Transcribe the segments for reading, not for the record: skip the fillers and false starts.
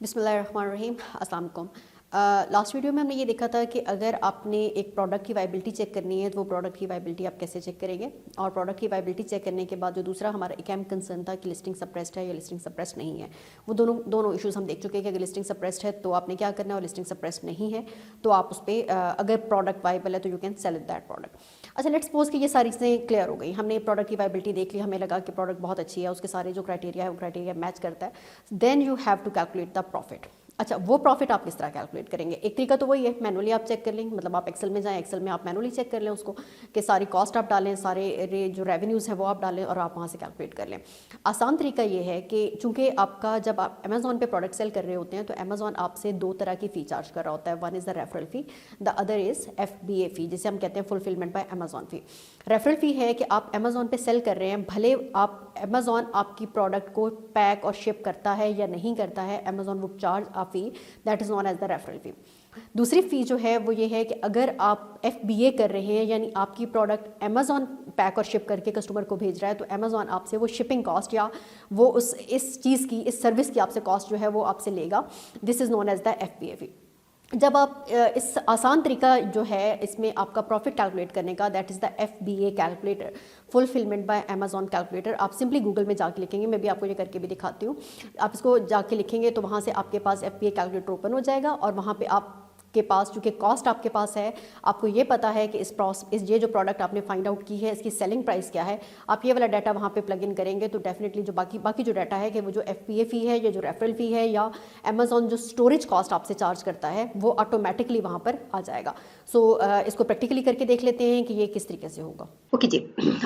बिस्मिल्लाहिर्रहमानिर्रहीम। अस्सलाम वालेकुम। लास्ट वीडियो में हमने ये देखा था कि अगर आपने एक प्रोडक्ट की वाइबिलिटी चेक करनी है तो वो प्रोडक्ट की वाइबिलिटी आप कैसे चेक करेंगे, और प्रोडक्ट की वाइबिलिटी चेक करने के बाद जो दूसरा हमारा एक अहम कंसर्न था कि लिस्टिंग सप्रेस्ड है या लिस्टिंग सप्रेस्ड नहीं है, वो दोनों इश्यूज हम देख चुके हैं कि अगर लिस्टिंग सप्रेस्ड है तो आपने क्या करना है, और लिस्टिंग सप्रेस्ड नहीं है तो आप उस पर अगर प्रोडक्ट वाइबल है तो you can sell it that product. अच्छा, लेट्स सपोज कि ये सारी चीज़ें क्लियर हो गई, हमने प्रोडक्ट की वाइबिलिटी देख ली, हमें लगा कि प्रोडक्ट बहुत अच्छी है, उसके सारे जो क्राइटेरिया है वो क्राइटेरिया मैच करता है, then you have to calculate the profit. अच्छा, वो प्रॉफिट आप किस तरह कैलकुलेट करेंगे? एक तरीका तो वही है, मैनुअली आप चेक कर लेंगे, मतलब आप एक्सेल में जाएं, एक्सेल में आप मैनुअली चेक कर लें उसको कि सारी कॉस्ट आप डालें, सारे जो रेवेन्यूज़ हैं वो आप डालें और आप वहाँ से कैलकुलेट कर लें। आसान तरीका ये है कि चूंकि आपका जब आप अमेजोन पे प्रोडक्ट सेल कर रहे होते हैं तो अमेजोन आपसे दो तरह की फ़ी चार्ज कर रहा होता है। One is the referral fee, the other is FBA fee, जिसे हम कहते हैं fulfilment by Amazon fee. Referral fee है कि आप अमेजोन पे सेल कर रहे हैं, भले आप अमेजोन आपकी प्रोडक्ट को पैक और शिप करता है या नहीं करता है, Amazon would charge a fee that is known as the referral fee. दूसरी फ़ी जो है वो ये है कि अगर आप FBA कर रहे हैं, यानी आपकी प्रोडक्ट अमेजोन पैक और शिप करके कस्टमर को भेज रहा है, तो अमेजोन आपसे वो शिपिंग कॉस्ट या वो इस चीज़ की, इस सर्विस की आपसे कॉस्ट जो है वो आपसे लेगा। This is known as the FBA fee. जब आप इस आसान तरीका जो है इसमें आपका प्रॉफिट कैलकुलेट करने का, that is the FBA calculator, fulfilment by Amazon calculator. आप सिंपली गूगल में जाके लिखेंगे, मैं भी आपको ये करके भी दिखाती हूँ। आप इसको जाके लिखेंगे तो वहाँ से आपके पास FBA कैलकुलेटर ओपन हो जाएगा, और वहाँ पे आप के पास चूँकि कॉस्ट आपके पास है, आपको ये पता है कि ये जो प्रोडक्ट आपने फाइंड आउट की है इसकी सेलिंग प्राइस क्या है, आप ये वाला डाटा वहाँ पे प्लग इन करेंगे तो डेफिनेटली जो बाकी जो डाटा है कि वो जो FBA फ़ी है या जो रेफरल फ़ी है या अमेजोन जो स्टोरेज कॉस्ट आपसे चार्ज करता है वो ऑटोमेटिकली वहाँ पर आ जाएगा। सो इसको प्रैक्टिकली करके देख लेते हैं कि ये किस तरीके से होगा। ओके जी,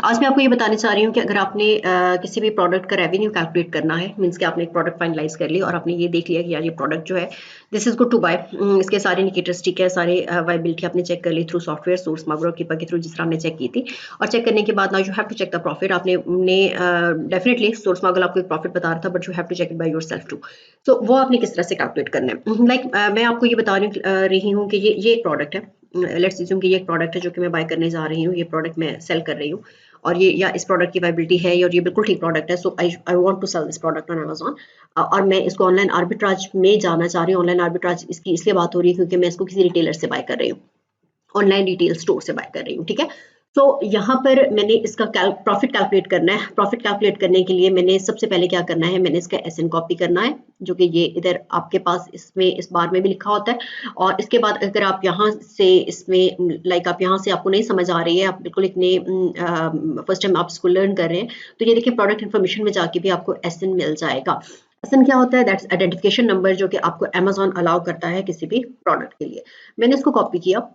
आज मैं आपको ये बताने चाह रही हूँ कि अगर आपने किसी भी प्रोडक्ट का रेवेन्यू कैलकुलेट करना है, मीन्स कि आपने एक प्रोडक्ट फाइनलाइज कर ली और आपने ये देख लिया कि यार ये प्रोडक्ट जो है this is good to buy, इसके सारे इंडिकेटर्स ठीक है, सारे वाइबिलिटी आपने चेक कर ली through software source market keeper के थ्रू, जिस तरह हमने चेक की थी। और चेक करने के बाद now you have to check the profit. आपने डेफिनेटली सोर्स मार्केट आपको एक प्रॉफिट बता रहा था, but you have to check it by yourself too. तो वो आपने किस तरह से कैलकुलेट करना है, लाइक मैं आपको ये बता रही हूँ कि ये एक प्रोडक्ट है, लेट्स अज्यूम कि ये एक प्रोडक्ट है जो कि मैं बाय करने जा रही हूँ, ये प्रोडक्ट मैं सेल कर रही हूँ, और ये या इस प्रोडक्ट की वाइबिलिटी है और ये बिल्कुल ठीक प्रोडक्ट है, so I want to sell this product on Amazon. और मैं इसको ऑनलाइन आर्बिट्राज में जाना चाह रही हूँ। ऑनलाइन आर्बिट्राज इसकी इसलिए बात हो रही है क्योंकि मैं इसको किसी रिटेलर से बाय कर रही हूँ, ऑनलाइन रिटेल स्टोर से बाय कर रही हूँ, ठीक है। तो यहाँ पर मैंने इसका प्रॉफिट कैलकुलेट करना है। प्रॉफिट कैलकुलेट करने के लिए मैंने सबसे पहले क्या करना है, मैंने इसका SN कॉपी करना है, जो कि ये इधर आपके पास इसमें इस बार में भी लिखा होता है। और इसके बाद अगर आप यहाँ से इसमें लाइक आप यहाँ से आपको नहीं समझ आ रही है, आप बिल्कुल इतने फर्स्ट टाइम आप इसको लर्न कर रहे हैं, तो ये देखिए प्रोडक्ट इन्फॉर्मेशन में जाके भी आपको SN मिल जाएगा। SN क्या होता है? दैट्स आइडेंटिफिकेशन नंबर, जो कि आपको अमेजोन अलाउ करता है किसी भी प्रोडक्ट के लिए। मैंने इसको कॉपी किया।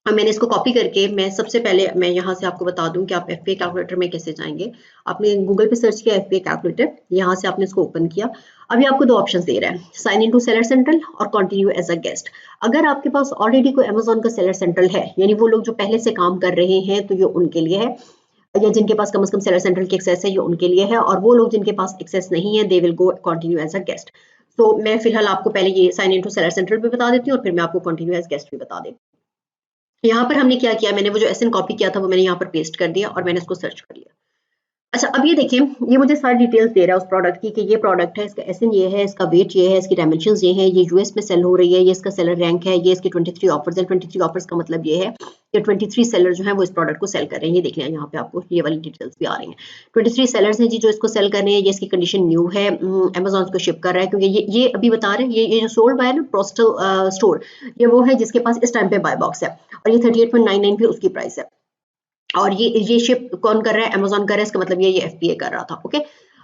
मैंने इसको कॉपी करके मैं सबसे पहले मैं यहाँ से आपको बता दूं कि आप FBA कैलकुलेटर में कैसे जाएंगे। आपने गूगल पे सर्च किया FBA कैलकुलेटर, यहाँ से आपने इसको ओपन किया। अभी आपको दो ऑप्शंस दे रहा है, sign in to seller central और कंटिन्यू एज अ गेस्ट। अगर आपके पास ऑलरेडी कोई अमेजोन का सेलर सेंट्रल है, यानी वो लोग जो पहले से काम कर रहे हैं, तो ये उनके लिए है, या जिनके पास कम से कम सेलर सेंट्रल की एक्सेस है, ये उनके लिए है। और वो लोग जिनके पास एक्सेस नहीं है, they will go continue as a guest. तो मैं फिलहाल आपको पहले ये sign in to seller central भी बता देती हूँ और फिर मैं आपको कंटिन्यू एज गेस्ट भी बता देती हूँ। यहाँ पर हमने क्या किया, मैंने वो जो SN कॉपी किया था वो मैंने यहाँ पर पेस्ट कर दिया और मैंने इसको सर्च कर लिया। अच्छा, अब ये देखिए, ये मुझे सारी डिटेल्स दे रहा है उस प्रोडक्ट की कि ये प्रोडक्ट है, इसका SN ये है, इसका वेट ये है, इसकी डायमेंशंस ये हैं, ये US में सेल हो रही है, ये इसका सेलर रैंक है, ये इसके 23 ऑफर्स है। 23 ऑफर्स का मतलब ये है कि 23 सेलर जो है वो इस प्रोडक्ट को सेल कर रहे हैं। ये देख लें, यहाँ पे आपको ये वाली डिटेल्स भी आ रही हैं। 23 सेलर्स हैं जी जो इसको सेल कर रहे हैं। ये इसकी कंडीशन न्यू है, अमेजोन को शिप कर रहा है, क्योंकि ये अभी बता रहे हैं ये जो सोल्ड बाय ना पोस्टल स्टोर, ये वो है जिसके पास इस टाइम पे बाय बॉक्स है, और ये 38.99 भी उसकी प्राइस है। और ये शिप कौन कर रहा है? अमेजोन कर रहा है, इसका मतलब ये FBA कर रहा था। ओके,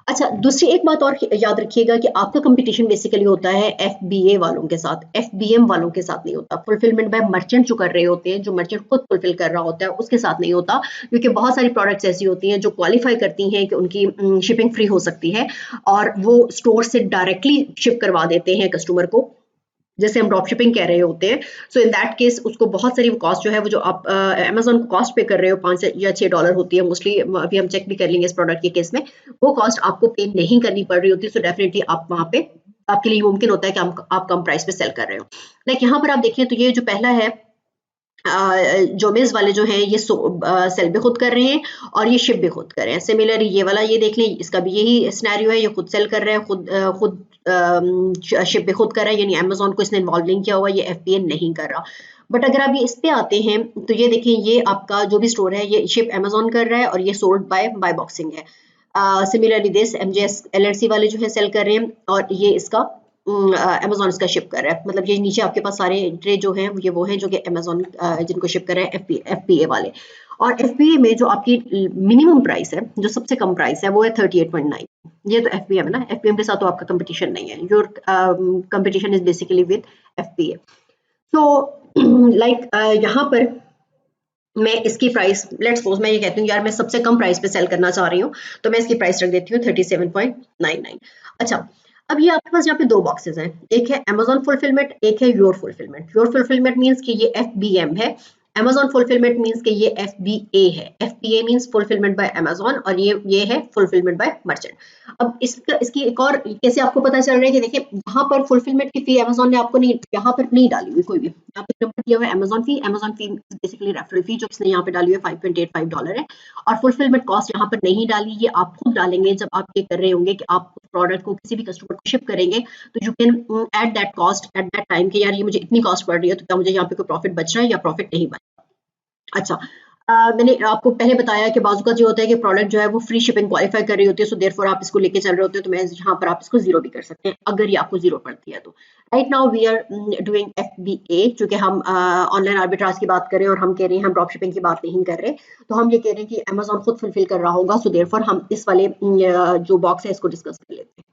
अच्छा, दूसरी एक बात और याद रखिएगा कि आपका कंपटीशन बेसिकली होता है FBA वालों के साथ, FBM वालों के साथ नहीं होता। फुलफिलमेंट बाय मर्चेंट जो कर रहे होते हैं, जो मर्चेंट खुद फुलफिल कर रहा होता है, उसके साथ नहीं होता, क्योंकि बहुत सारी प्रोडक्ट्स ऐसी होती हैं जो क्वालिफाई करती हैं कि उनकी शिपिंग फ्री हो सकती है, और वो स्टोर से डायरेक्टली शिप करवा देते हैं कस्टमर को, जैसे हम ड्रॉप शिपिंग कह रहे होते हैं। सो इन दैट केस उसको बहुत सारी कॉस्ट जो है वो जो आप अमेजोन को कॉस्ट पे कर रहे हो, $5 या $6 होती है मोस्टली, अभी हम चेक भी कर लेंगे इस प्रोडक्ट के केस में, वो कॉस्ट आपको पे नहीं करनी पड़ रही होती। सो डेफिनेटली आप वहाँ पे आपके लिए मुमकिन होता है कि आप कम प्राइस पे सेल कर रहे हो। लाइक यहाँ पर आप देखें तो ये जो पहला है, जोमेज वाले जो हैं ये सेल भी खुद कर रहे हैं और ये शिप भी खुद कर रहे हैं। सिमिलरली ये वाला ये देख लें, इसका भी यही सिनेरियो है, ये खुद सेल कर रहे हैं, खुद शिप खुद कर रहा है, यानी अमेजोन को इसने इन्वॉल्व नहीं किया हुआ, ये FBA नहीं कर रहा। बट अगर आप ये इस पे आते हैं तो ये देखें, ये आपका जो भी स्टोर है ये शिप अमेजोन कर रहा है और ये सोल्ड बाय बॉक्सिंग है। सिमिलरली दिस MJS LLC वाले जो है सेल कर रहे हैं और ये इसका अमेजोन इसका शिप कर रहा है। मतलब ये नीचे आपके पास सारे ट्रेड जो हैं ये वो हैं जो कि अमेजोन जिनको शिप कर रहे हैं FBA वाले। और FBA में जो आपकी मिनिमम प्राइस है, जो सबसे कम प्राइस है, वो है 38.9। ये तो FBM है ना, FBM के साथ तो आपका कंपटीशन नहीं है, your competition is basically with FBA। तो लाइक यहाँ पर मैं इसकी प्राइस, लेट्स सपोज मैं ये कहती हूँ यार मैं सबसे कम प्राइस पे सेल करना चाह रही हूँ, तो मैं इसकी प्राइस रख देती हूँ 37.99। अच्छा, अब ये आपके पास यहाँ पे दो बॉक्सेस हैं, एक है अमेजोन फुलफिलमेंट, एक है your fulfilment. Your fulfilment means कि ये FBM है, अमेजोन फुलफिलमेंट मीन्स कि ये FBA है। FBA means fulfilment by Amazon और ये है फुलफिलमेंट बाय मर्चेंट। अब इसकी एक और कैसे आपको पता चल रहा है कि देखिए यहाँ पर फुलफिलमेंट की फी अमेजोन ने आपको नहीं, यहाँ पर नहीं डाली हुई कोई भी, यहाँ पे नंबर दिया हुआ है अमेजोन फी बेसिकली रेफरल फी जो इसने यहाँ पे डाली हुई है $5.85 है। और फुलफिलमेंट कॉस्ट यहाँ पर नहीं डाली, ये आप खुद डालेंगे जब आप ये कर रहे होंगे कि आप प्रोडक्ट को किसी भी कस्टमर को शिप करेंगे, तो you can add that cost at that time कि यार ये मुझे इतनी कॉस्ट पड़ रही है, तो क्या मुझे यहाँ पे कोई प्रॉफिट बच रहा है या प्रॉफिट नहीं बच रहा। अच्छा, मैंने आपको पहले बताया कि बाजू का जो होता है कि प्रोडक्ट जो है वो फ्री शिपिंग क्वालिफाई कर रही होती है, सो देयरफॉर आप इसको लेके चल रहे होते हो, तो मैं यहाँ पर आप इसको जीरो भी कर सकते हैं अगर ये आपको जीरो पड़ती है तो। Right now we are doing FBA, चूंकि हम ऑनलाइन आर्बिट्राज की बात करें और हम कह रहे हैं हम ड्रॉप शिपिंग की बात नहीं कर रहे, तो हम ये कह रहे हैं कि अमेजोन खुद फुलफिल कर रहा होगा, सो देयरफॉर हम इस वाले जो बॉक्स है इसको डिस्कस कर लेते हैं।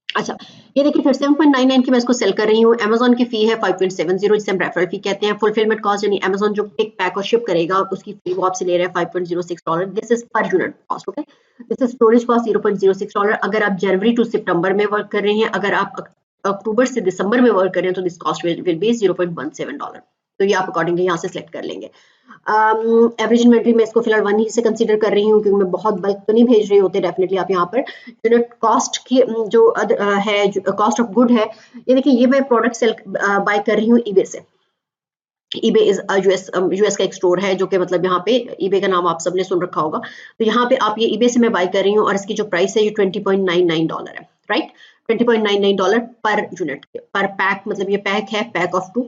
अच्छा, ये देखिए 37.99 की मैं इसको सेल कर रही हूँ। अमेजोन की फी है 5.70 जिसे हम रेफरल फी कहते हैं। फुलफिलमेंट कॉस्ट यानी अमेजोन जो पिक पैक और शिप करेगा उसकी फी वो आपसे ले रहा है $5.06। This is per unit cost, okay. This is storage cost $0.06। अगर आप जनवरी टू सितंबर में वर्क कर रहे हैं, अगर आप अक्टूबर से दिसंबर में वर्क कर रहे हैं, तो दिस कॉस्ट विल बी $0.17। तो ये आप अकॉर्डिंगली यहाँ से सिलेक्ट कर लेंगे। एवरेज इन्वेंट्री में इसको फिलहाल 1 ही से कंसीडर कर रही हूँ क्योंकि मैं बहुत बल्क तो नहीं भेज रही होते। डेफिनेटली आप यहाँ पर यूनिट कॉस्ट की जो है कॉस्ट ऑफ गुड है, ये देखिए ये मैं प्रोडक्ट सेल बाय कर रही हूँ eBay से। eBay इज यूएस का एक स्टोर है जो कि मतलब यहाँ पे eBay का नाम आप सबने सुन रखा होगा। तो यहाँ पे आप ये eBay से मैं बाय कर रही हूँ और इसकी जो प्राइस है ये $20.99 है, राइट। $20.99 पर यूनिट, पर पैक, मतलब ये पैक है, पैक ऑफ 2।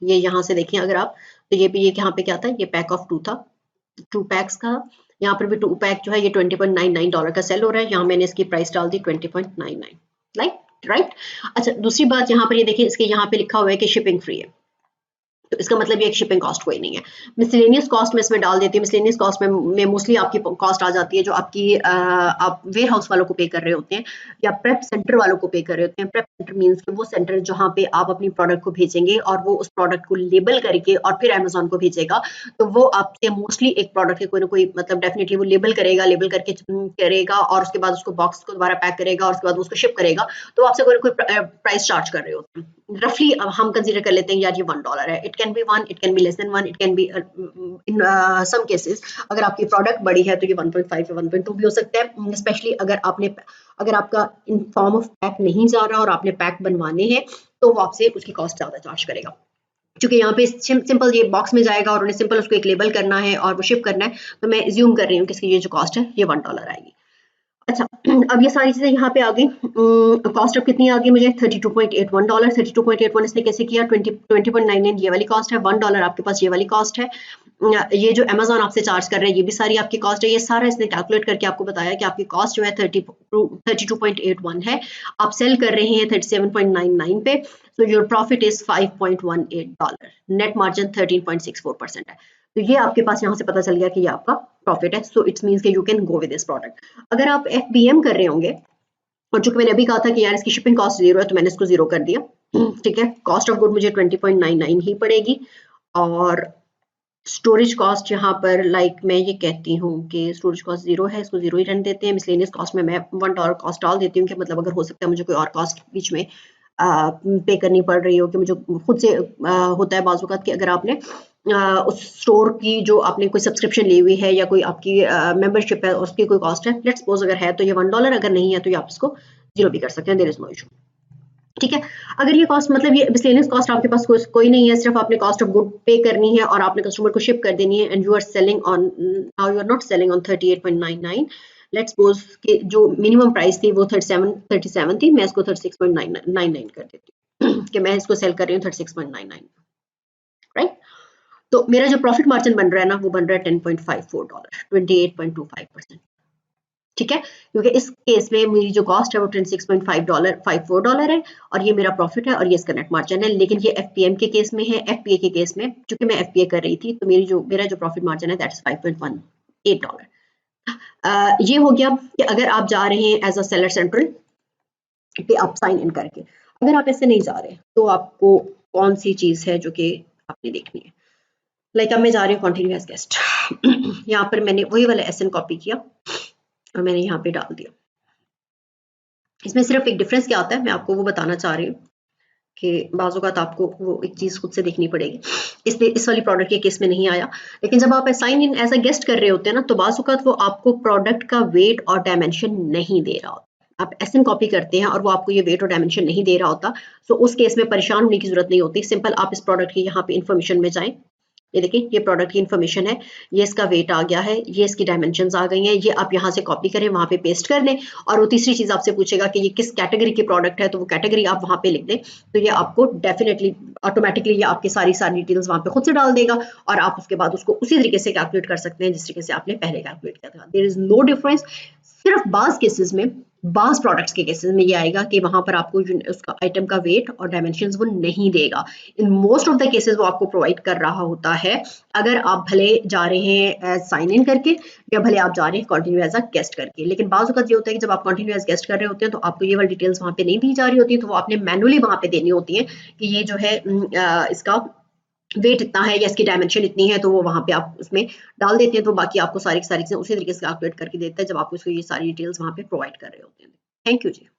ये यहाँ से देखिए अगर आप, तो ये भी ये यहाँ पे क्या था, ये पैक ऑफ 2 था, 2 पैक्स का। यहाँ पर भी 2 पैक जो है ये $20.99 का सेल हो रहा है। यहाँ मैंने इसकी प्राइस डाल दी 20.99, राइट। अच्छा, दूसरी बात यहाँ पर ये देखिए इसके यहाँ पे लिखा हुआ है कि शिपिंग फ्री है, तो इसका मतलब ये एक शिपिंग कॉस्ट कोई नहीं है। मिसलेनियस कॉस्ट में इसमें डाल देती हूँ। मिसलेनियस कॉस्ट में मोस्टली आपकी कॉस्ट आ जाती है जो आपकी आप वेयर हाउस वालों को पे कर रहे होते हैं या प्रेप सेंटर वालों को पे कर रहे होते हैं। प्रेप सेंटर मीन्स कि वो सेंटर जहाँ पे आप अपनी प्रोडक्ट को भेजेंगे और वो उस प्रोडक्ट को लेबल करके और फिर अमेजोन को भेजेगा, तो वो आपसे मोस्टली एक प्रोडक्ट के कोई ना कोई मतलब डेफिनेटली वो लेबल करेगा, लेबल करके करेगा और उसके बाद उसको बॉक्स को दोबारा पैक करेगा और उसके बाद उसको शिप करेगा, तो आपसे कोई ना कोई प्राइस चार्ज कर रहे होते हैं। रफली हम कंसीडर कर लेते हैं यार ये $1 है। It can be 1, it can be less than 1, it can be in some cases अगर आपकी प्रोडक्ट बड़ी है तो ये 1.5 या 1.2 भी हो सकता है। स्पेशली अगर आपका इन फॉर्म ऑफ पैक नहीं जा रहा और आपने पैक बनवाने हैं तो वो आपसे उसकी कॉस्ट ज्यादा चार्ज करेगा, क्योंकि यहाँ पे सिंपल ये बॉक्स में जाएगा और उन्हें सिंपल उसको एक लेबल करना है और वो शिप करना है, तो मैं एज्यूम कर रही हूँ कि इसकी ये जो कॉस्ट है ये $1 आएगी। अच्छा, अब ये सारी चीजें यहाँ पे आ गई। कॉस्ट अब कितनी आ गई मुझे, $32.81। 32.81 इसने कैसे किया, 20.99 ये वाली कॉस्ट है, $1 आपके पास ये वाली कॉस्ट है। ये जो अमेजोन आपसे चार्ज कर रहा है ये भी सारी आपकी कॉस्ट है। ये सारा इसने कैलकुलेट करके आपको बताया कि आपकी कॉस्ट जो है 32.81 है, आप सेल कर रहे हैं 37.99 पे, so your profit is $5.18, net margin 13.64% है। तो ये आपके पास यहाँ से पता चल गया कि ये आपका प्रॉफिट है। सो इट्स मीन्स कि you can go with this product. अगर आप FBM कर रहे होंगे, और चूंकि मैंने अभी कहा था कि यार इसकी शिपिंग कॉस्ट 0 है तो मैंने इसको 0 कर दिया, ठीक है। कॉस्ट ऑफ गुड मुझे 20.99 ही पड़ेगी और स्टोरेज कॉस्ट यहाँ पर मैं ये कहती हूँ कि स्टोरेज कॉस्ट 0 है, इसको 0 ही रहने देते हैं। मिसलेनियस कॉस्ट में मैं $1 कॉस्ट डाल देती हूँ कि मतलब अगर हो सकता है मुझे कोई और कॉस्ट बीच में पे करनी पड़ रही हो, कि मुझे खुद से होता है बाज़ वक़्त कि अगर आपने उस स्टोर की जो आपने कोई सब्सक्रिप्शन ली हुई है या कोई आपकी मेंबरशिप है उसकी कोई कॉस्ट है, लेट्स सपोज अगर है तो ये $1, अगर नहीं है तो ये आप इसको 0 भी कर सकते हैं, देयर इज नो इशू, ठीक है। अगर ये कॉस्ट मतलब ये मिसलेनियस कॉस्ट आपके पास कोई नहीं है, सिर्फ आपने कॉस्ट ऑफ गुड पे करनी है और आपने कस्टमर को शिप कर देनी है, and you are selling on, now you are not selling on 38.99, let's suppose कि जो मिनिमम प्राइस थी वो 37 थी, मैं इसको 36.99 कर देती हूँ कि मैं इसको सेल कर रही हूँ 36.99, राइट। तो मेरा जो प्रॉफिट मार्जिन बन रहा है ना वो बन रहा है $10.54, 28.25%, ठीक है, क्योंकि इस केस में मेरी जो कॉस्ट है वो $26.54 है और ये मेरा प्रॉफिट है और ये इसका नेट मार्जिन है। लेकिन ये एफपीएम के केस में है, एफपीए के केस में चूंकि मैं एफपीए कर रही थी तो मेरा जो प्रॉफिट मार्जिन है दैट्स $5.18। ये हो गया कि अगर आप जा रहे हैं एज अ सेलर सेंट्रल पे आप साइन इन करके। अगर आप ऐसे नहीं जा रहे तो आपको कौन सी चीज है जो कि आपने देखनी है। लाइक अब मैं जा रही हूँ कंटिन्यू एज गेस्ट यहाँ पर मैंने वही वाला एसएन कॉपी किया और मैंने यहाँ पे डाल दिया। इसमें सिर्फ एक डिफरेंस क्या आता है मैं आपको वो बताना चाह रही हूँ कि बाज़ औक़ात आपको वो एक चीज़ खुद से देखनी पड़ेगी। इसलिए इस वाली प्रोडक्ट के केस में नहीं आया, लेकिन जब आप sign in as a guest कर रहे होते हैं ना तो बाज़ औक़ात वो आपको प्रोडक्ट का वेट और डायमेंशन नहीं दे रहा होता। आप एसएन कॉपी करते हैं और वो आपको ये वेट और डायमेंशन नहीं दे रहा होता, तो उस केस में परेशान होने की ज़रूरत नहीं होती। सिंपल आप इस प्रोडक्ट की यहाँ पे इन्फॉर्मेशन में जाएँ, ये देखिए ये प्रोडक्ट की इन्फॉर्मेशन है, ये इसका वेट आ गया है, ये इसकी डायमेंशंस आ गई हैं, ये आप यहाँ से कॉपी करें वहाँ पे पेस्ट कर दें और वो तीसरी चीज़ आपसे पूछेगा कि ये किस कैटेगरी की प्रोडक्ट है तो वो कैटेगरी आप वहाँ पे लिख दें, तो ये आपको डेफिनेटली ऑटोमेटिकली ये आपकी सारी डिटेल्स वहाँ पे खुद से डाल देगा और आप उसके बाद उसको उसी तरीके से कैलकुलेट कर सकते हैं जिस तरीके से आपने पहले कैलकुलेट किया था। There is no difference. सिर्फ बाज़ केसेस में, बाज़ प्रोडक्ट्स के केसेस में ये आएगा कि वहाँ पर आपको उसका आइटम का वेट और डायमेंशंस वो नहीं देगा। In most of the cases वो आपको प्रोवाइड कर रहा होता है अगर आप भले जा रहे हैं एज साइन इन करके या भले आप जा रहे हैं कंटिन्यू एज अ गेस्ट करके। लेकिन बाज़ औक़ात ये होता है कि जब आप कंटिन्यू एज गेस्ट कर रहे होते हैं तो आपको ये वाली डिटेल्स वहाँ पे नहीं दी जा रही होती, तो वो आपने मैनुअली वहाँ पे देनी होती है कि ये जो है इसका वेट इतना है या इसकी डायमेंशन इतनी है, तो वो वहाँ पे आप उसमें डाल देते हैं, तो बाकी आपको सारी की सारी चीज़ें उसी तरीके से कैलकुलेट करके देता है जब आप उसको ये सारी डिटेल्स वहाँ पे प्रोवाइड कर रहे होते हैं। Thank you ji.